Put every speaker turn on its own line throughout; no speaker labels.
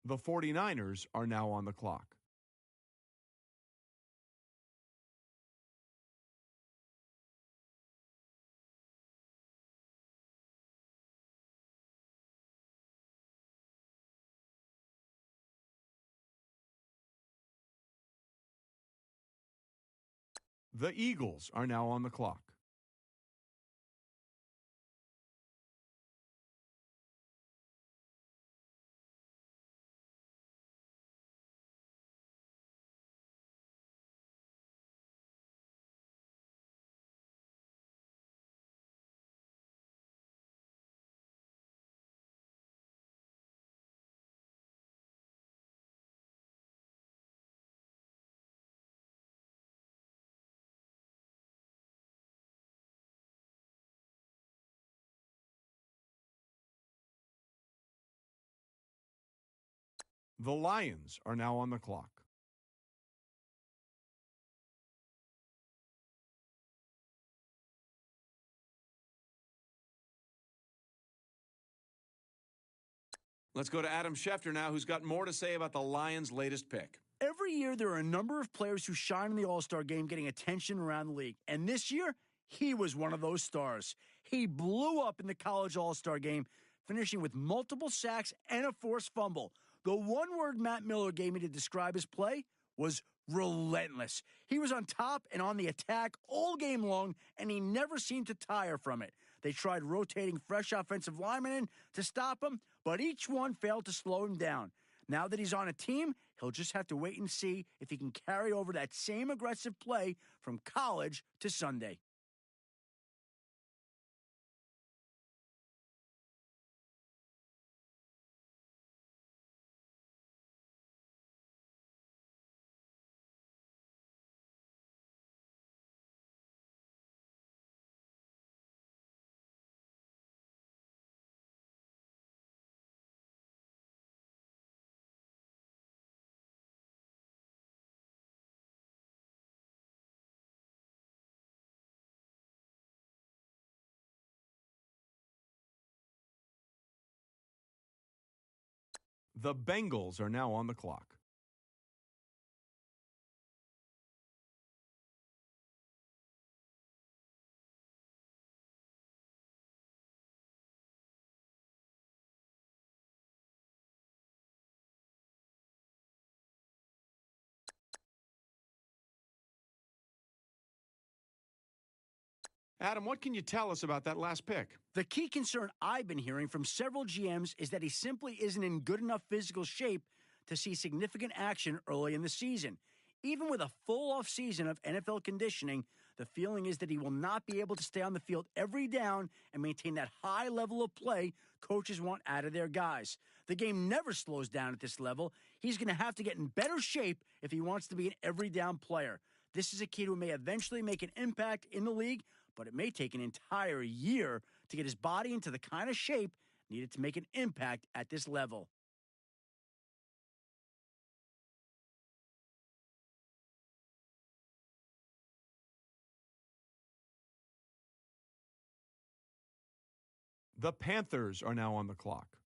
The 49ers are now on the clock. The Eagles are now on the clock. The Lions are now on the clock. Let's go to Adam Schefter now, who's got more to say about the Lions' latest pick.
Every year, there are a number of players who shine in the All-Star game getting attention around the league. And this year, he was one of those stars. He blew up in the college All-Star game, finishing with multiple sacks and a forced fumble. The one word Matt Miller gave me to describe his play was relentless. He was on top and on the attack all game long, and he never seemed to tire from it. They tried rotating fresh offensive linemen in to stop him, but each one failed to slow him down. Now that he's on a team, he'll just have to wait and see if he can carry over that same aggressive play from college to Sunday.
The Bengals are now on the clock. Adam, what can you tell us about that last pick?
The key concern I've been hearing from several GMs is that he simply isn't in good enough physical shape to see significant action early in the season. Even with a full off-season of NFL conditioning, the feeling is that he will not be able to stay on the field every down and maintain that high level of play coaches want out of their guys. The game never slows down at this level. He's going to have to get in better shape if he wants to be an every down player. This is a kid who may eventually make an impact in the league, but it may take an entire year to get his body into the kind of shape needed to make an impact at this level.
The Panthers are now on the clock.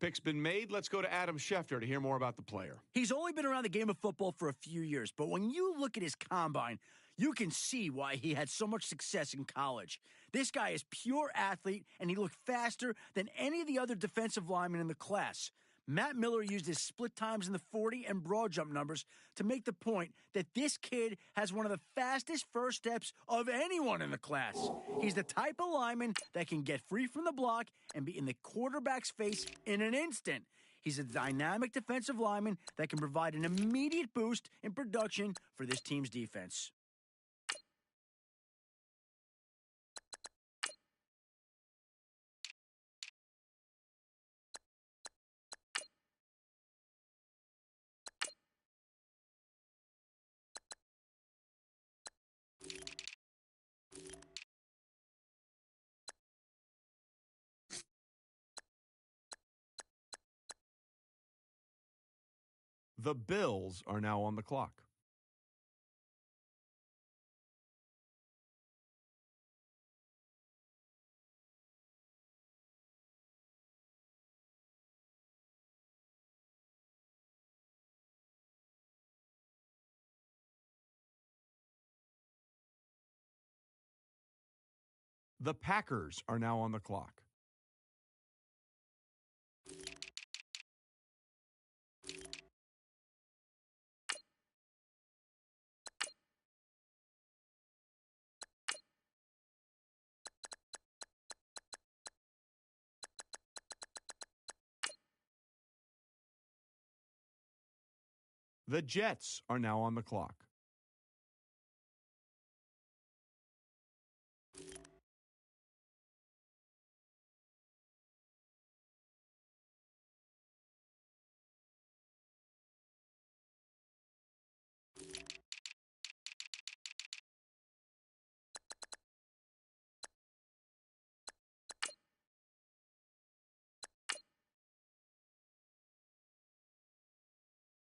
Pick's been made. Let's go to Adam Schefter to hear more about the player.
He's only been around the game of football for a few years, but when you look at his combine, you can see why he had so much success in college. This guy is pure athlete, and he looked faster than any of the other defensive linemen in the class. Matt Miller used his split times in the 40 and broad jump numbers to make the point that this kid has one of the fastest first steps of anyone in the class. He's the type of lineman that can get free from the block and be in the quarterback's face in an instant. He's a dynamic defensive lineman that can provide an immediate boost in production for this team's defense.
The Bills are now on the clock. The Packers are now on the clock. The Jets are now on the clock.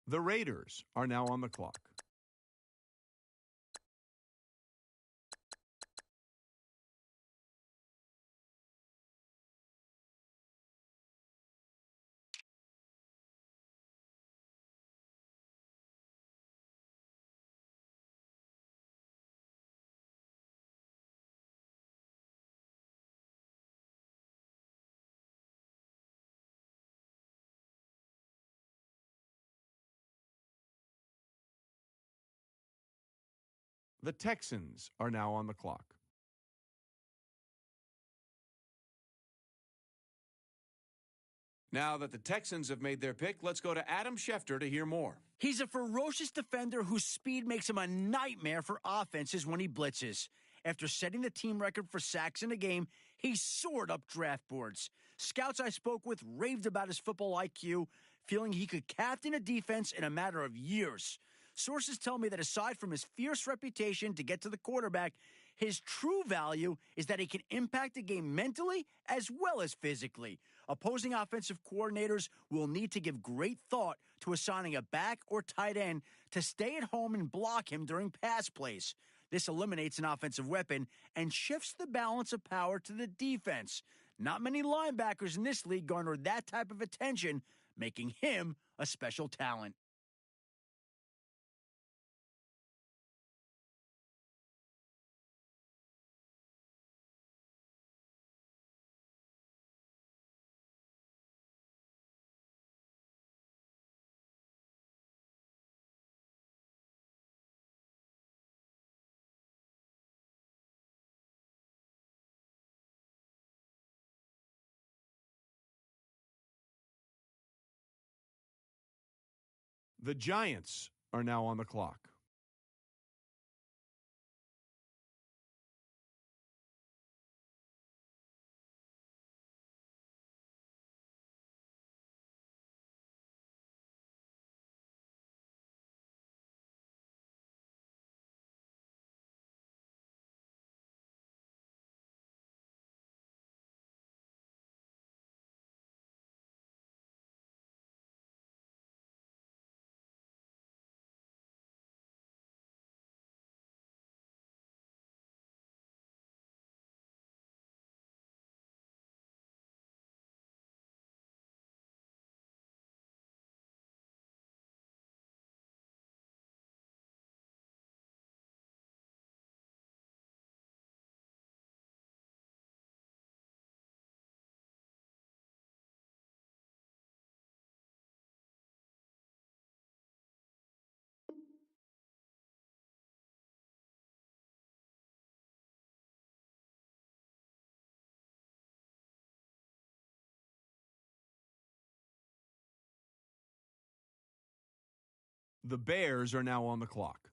The Raiders are now on the clock. The Texans are now on the clock. Now that the Texans have made their pick, let's go to Adam Schefter to hear more.
He's a ferocious defender whose speed makes him a nightmare for offenses when he blitzes. After setting the team record for sacks in a game, he soared up draft boards. Scouts I spoke with raved about his football IQ, feeling he could captain a defense in a matter of years. Sources tell me that aside from his fierce reputation to get to the quarterback, his true value is that he can impact the game mentally as well as physically. Opposing offensive coordinators will need to give great thought to assigning a back or tight end to stay at home and block him during pass plays. This eliminates an offensive weapon and shifts the balance of power to the defense. Not many linebackers in this league garner that type of attention, making him a special talent.
The Giants are now on the clock. The Bears are now on the clock.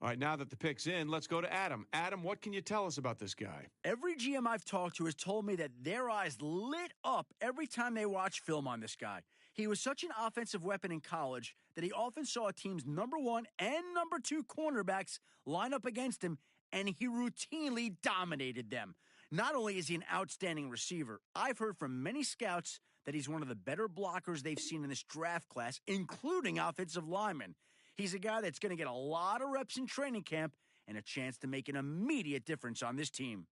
All right, now that the pick's in, let's go to Adam. Adam, what can you tell us about this guy?
Every GM I've talked to has told me that their eyes lit up every time they watch film on this guy. He was such an offensive weapon in college that he often saw a team's number 1 and number 2 cornerbacks line up against him, and he routinely dominated them. Not only is he an outstanding receiver, I've heard from many scouts that he's one of the better blockers they've seen in this draft class, including offensive linemen. He's a guy that's going to get a lot of reps in training camp and a chance to make an immediate difference on this team.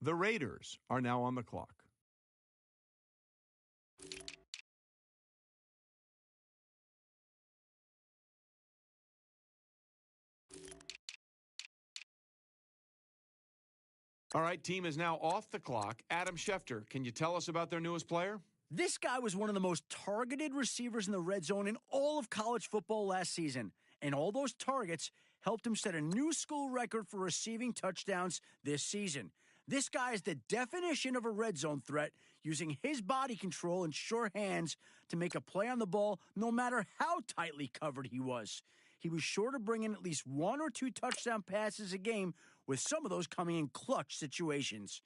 The Raiders are now on the clock. All right, team is now off the clock. Adam Schefter, can you tell us about their newest player?
This guy was one of the most targeted receivers in the red zone in all of college football last season, and all those targets helped him set a new school record for receiving touchdowns this season. This guy is the definition of a red zone threat, using his body control and sure hands to make a play on the ball no matter how tightly covered he was. He was sure to bring in at least 1 or 2 touchdown passes a game, with some of those coming in clutch situations.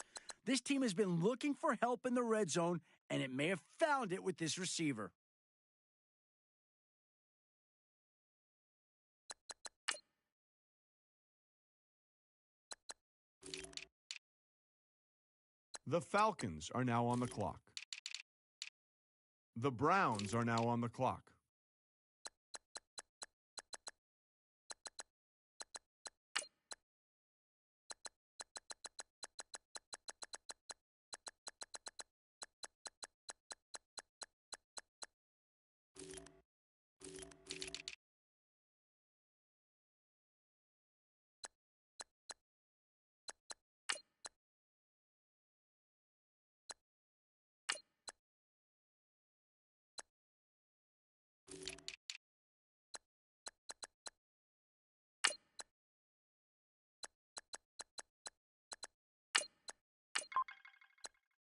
This team has been looking for help in the red zone, and it may have found it with this receiver.
The Falcons are now on the clock. The Browns are now on the clock.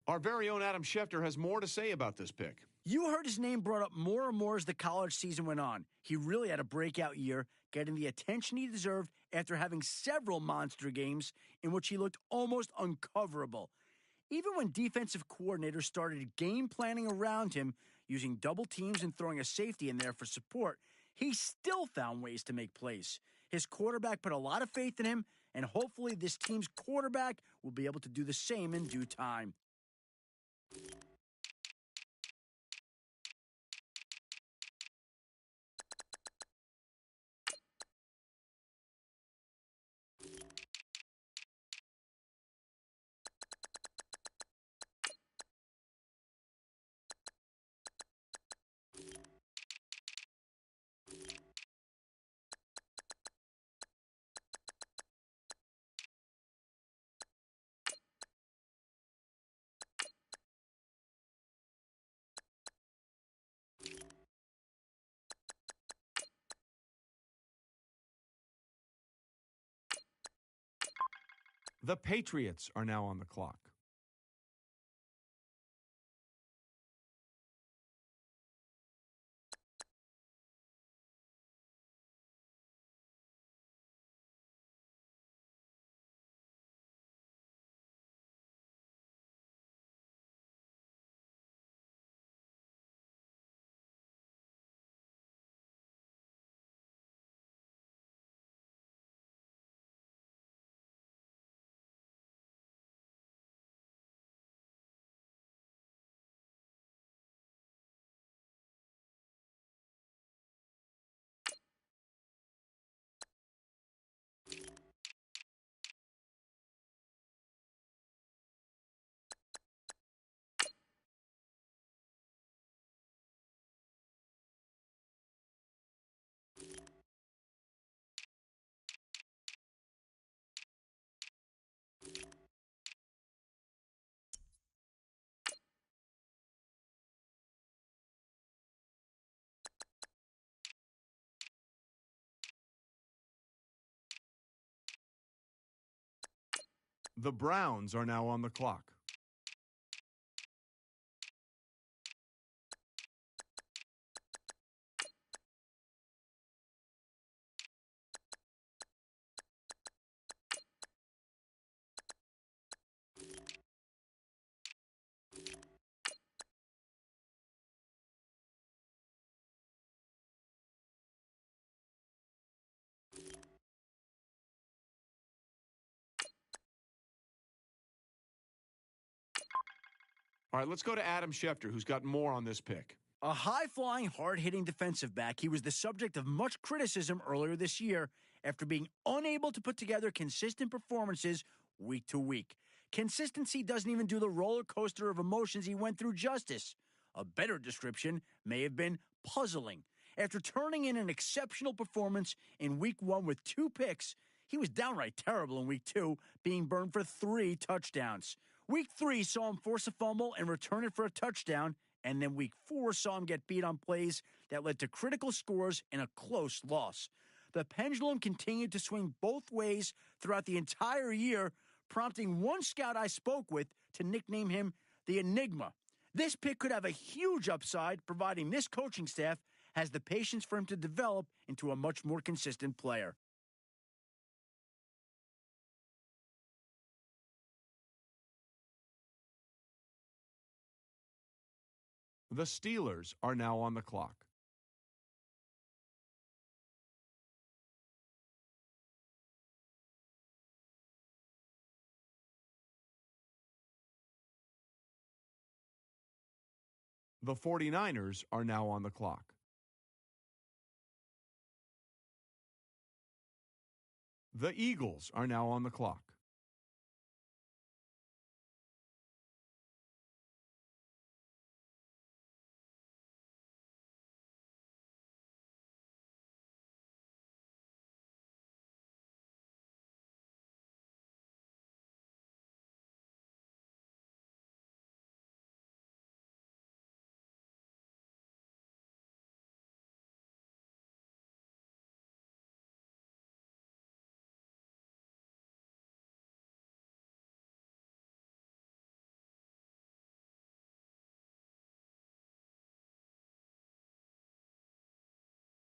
Our very own Adam Schefter has more to say about this pick.
You heard his name brought up more and more as the college season went on. He really had a breakout year, getting the attention he deserved after having several monster games in which he looked almost uncoverable. Even when defensive coordinators started game planning around him, using double teams and throwing a safety in there for support, he still found ways to make plays. His quarterback put a lot of faith in him, and hopefully this team's quarterback will be able to do the same in due time.
The Patriots are now on the clock. The Browns are now on the clock. All right, let's go to Adam Schefter, who's got more on this pick.
A high-flying, hard-hitting defensive back, he was the subject of much criticism earlier this year after being unable to put together consistent performances week to week. Consistency doesn't even do the roller coaster of emotions he went through justice. A better description may have been puzzling. After turning in an exceptional performance in Week 1 with 2 picks, he was downright terrible in Week 2, being burned for 3 touchdowns. Week 3 saw him force a fumble and return it for a touchdown, and then Week 4 saw him get beat on plays that led to critical scores and a close loss. The pendulum continued to swing both ways throughout the entire year, prompting one scout I spoke with to nickname him the Enigma. This pick could have a huge upside, providing this coaching staff has the patience for him to develop into a much more consistent player.
The Steelers are now on the clock. The 49ers are now on the clock. The Eagles are now on the clock.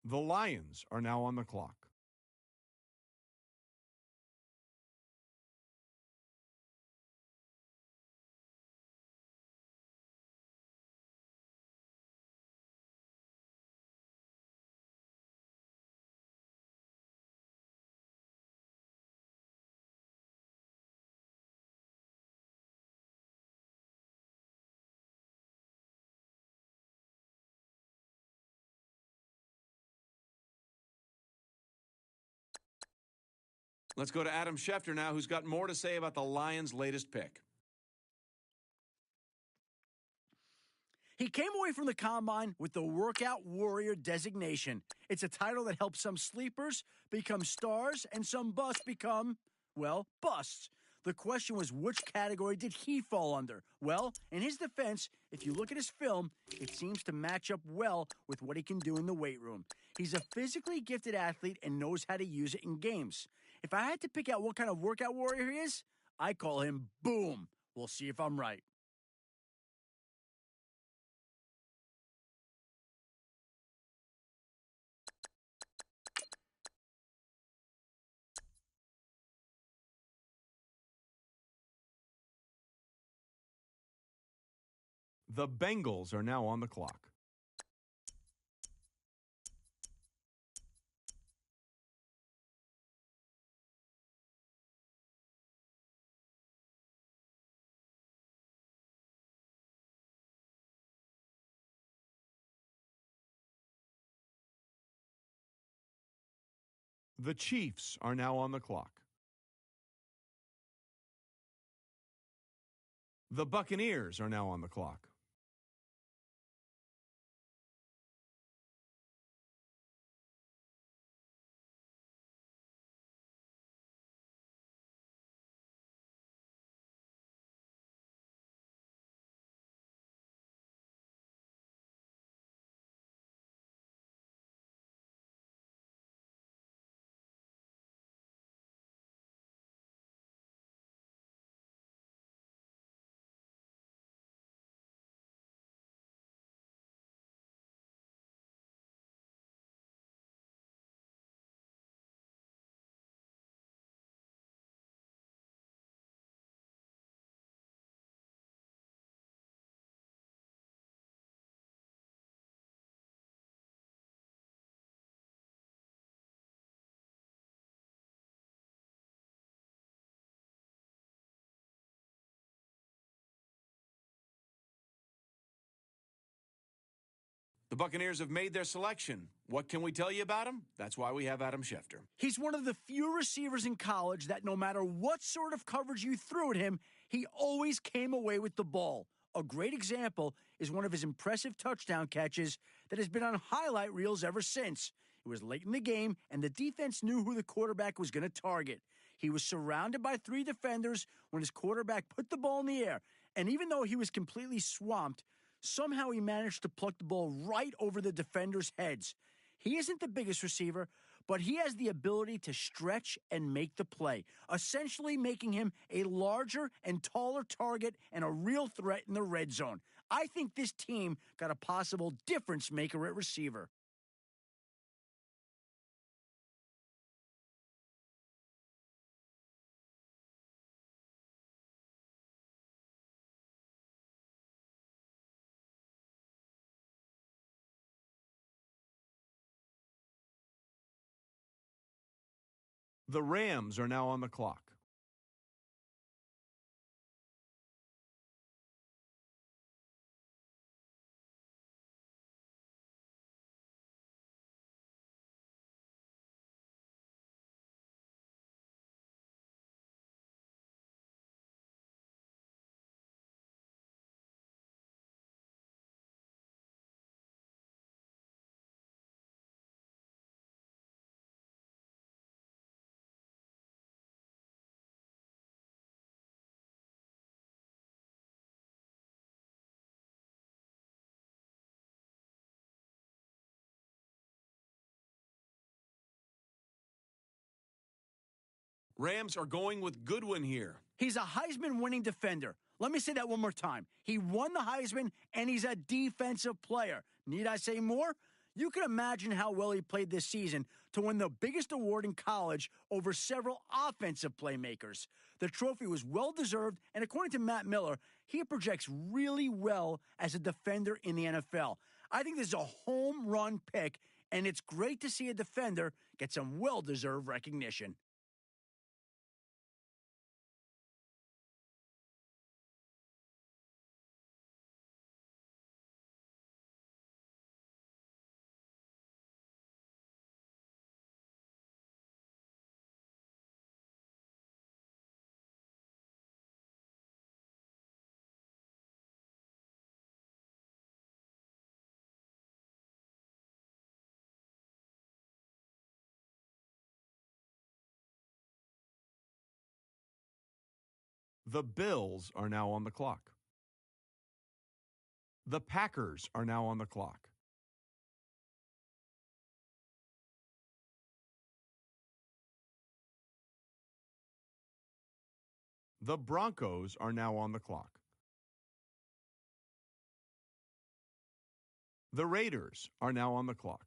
The Lions are now on the clock. Let's go to Adam Schefter now, who's got more to say about the Lions' latest pick.
He came away from the combine with the Workout Warrior designation. It's a title that helps some sleepers become stars and some busts become, well, busts. The question was, which category did he fall under? Well, in his defense, if you look at his film, it seems to match up well with what he can do in the weight room. He's a physically gifted athlete and knows how to use it in games. If I had to pick out what kind of workout warrior he is, I call him Boom. We'll see if I'm right.
The Bengals are now on the clock. The Chiefs are now on the clock. The Buccaneers are now on the clock. The Buccaneers have made their selection. What can we tell you about him? That's why we have Adam Schefter.
He's one of the few receivers in college that no matter what sort of coverage you threw at him, he always came away with the ball. A great example is one of his impressive touchdown catches that has been on highlight reels ever since. It was late in the game, and the defense knew who the quarterback was going to target. He was surrounded by 3 defenders when his quarterback put the ball in the air, and even though he was completely swamped, somehow he managed to pluck the ball right over the defenders' heads. He isn't the biggest receiver, but he has the ability to stretch and make the play, essentially making him a larger and taller target and a real threat in the red zone. I think this team got a possible difference maker at receiver.
The Rams are now on the clock. Rams are going with Goodwin here.
He's a Heisman-winning defender. Let me say that one more time. He won the Heisman, and he's a defensive player. Need I say more? You can imagine how well he played this season to win the biggest award in college over several offensive playmakers. The trophy was well-deserved, and according to Matt Miller, he projects really well as a defender in the NFL. I think this is a home run pick, and it's great to see a defender get some well-deserved recognition.
The Bills are now on the clock. The Packers are now on the clock. The Broncos are now on the clock. The Raiders are now on the clock.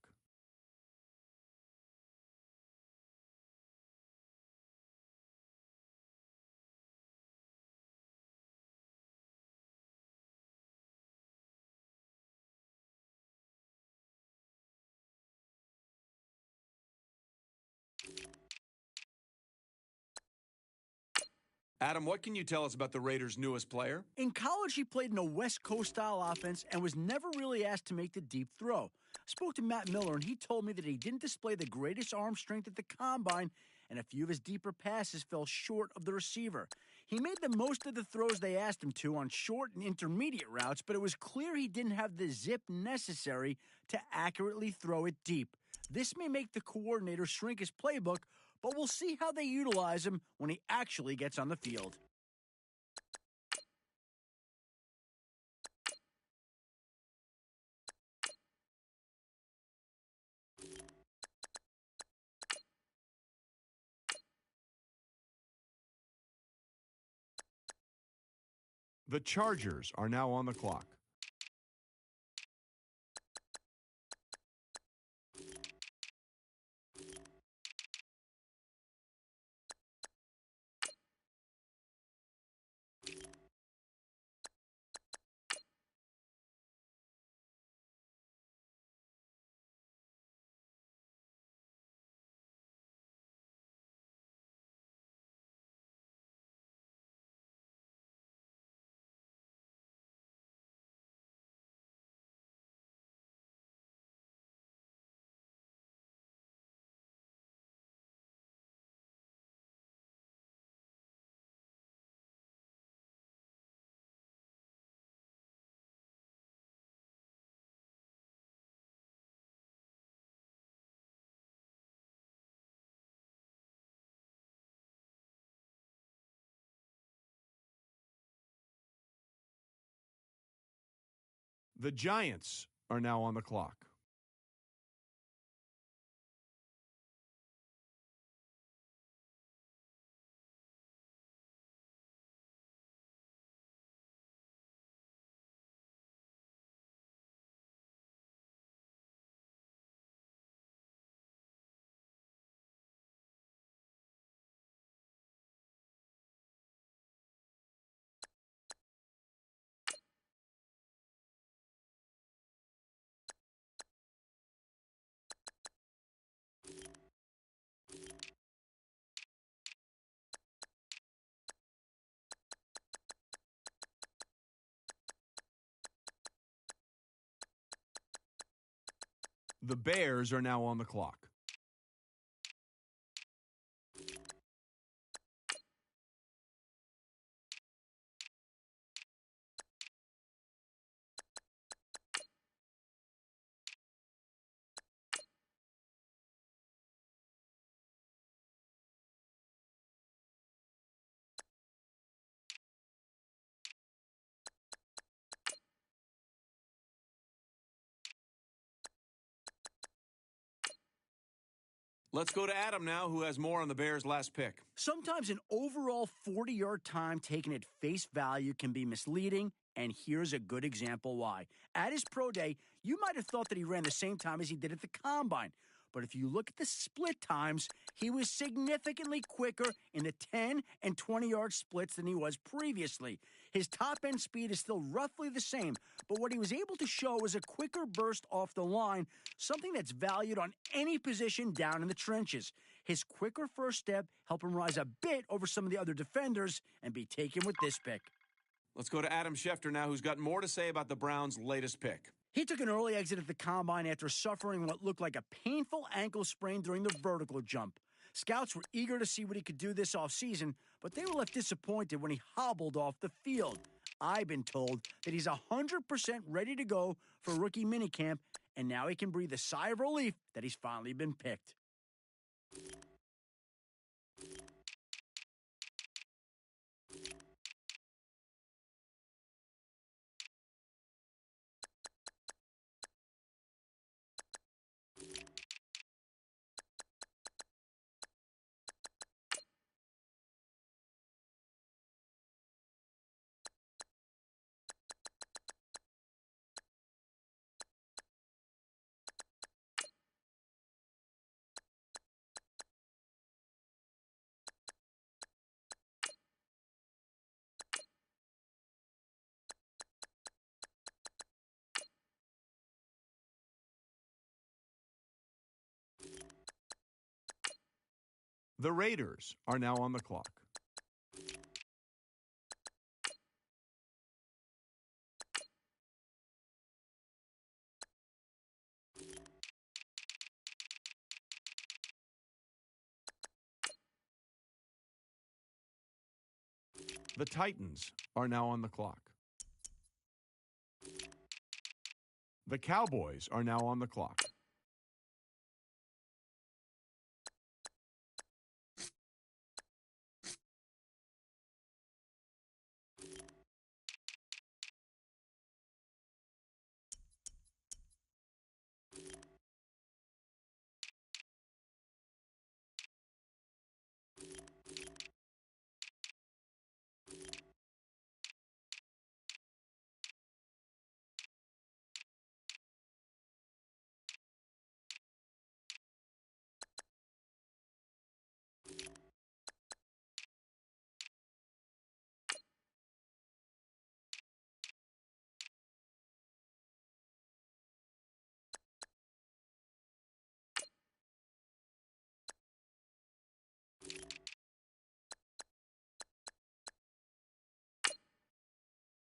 Adam, what can you tell us about the Raiders' newest player?
In college, he played in a West Coast-style offense and was never really asked to make the deep throw. I spoke to Matt Miller, and he told me that he didn't display the greatest arm strength at the combine, and a few of his deeper passes fell short of the receiver. He made the most of the throws they asked him to on short and intermediate routes, but it was clear he didn't have the zip necessary to accurately throw it deep. This may make the coordinator shrink his playbook, but we'll see how they utilize him when he actually gets on the field.
The Chargers are now on the clock. The Giants are now on the clock. The Bears are now on the clock. Let's go to Adam now, who has more on the Bears' last pick.
Sometimes an overall 40-yard time taken at face value can be misleading, and here's a good example why. At his pro day, you might have thought that he ran the same time as he did at the combine. But if you look at the split times, he was significantly quicker in the 10 and 20-yard splits than he was previously. His top-end speed is still roughly the same, but what he was able to show was a quicker burst off the line, something that's valued on any position down in the trenches. His quicker first step helped him rise a bit over some of the other defenders and be taken with this pick.
Let's go to Adam Schefter now, who's got more to say about the Browns' latest pick.
He took an early exit at the combine after suffering what looked like a painful ankle sprain during the vertical jump. Scouts were eager to see what he could do this offseason, but they were left disappointed when he hobbled off the field. I've been told that he's 100% ready to go for rookie minicamp, and now he can breathe a sigh of relief that he's finally been picked.
The Raiders are now on the clock. The Titans are now on the clock. The Cowboys are now on the clock.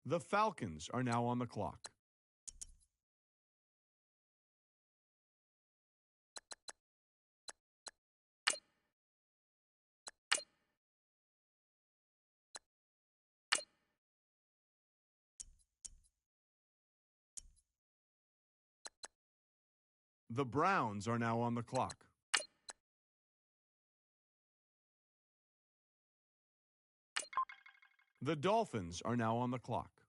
The Falcons are now on the clock. The Browns are now on the clock. The Dolphins are now on the clock.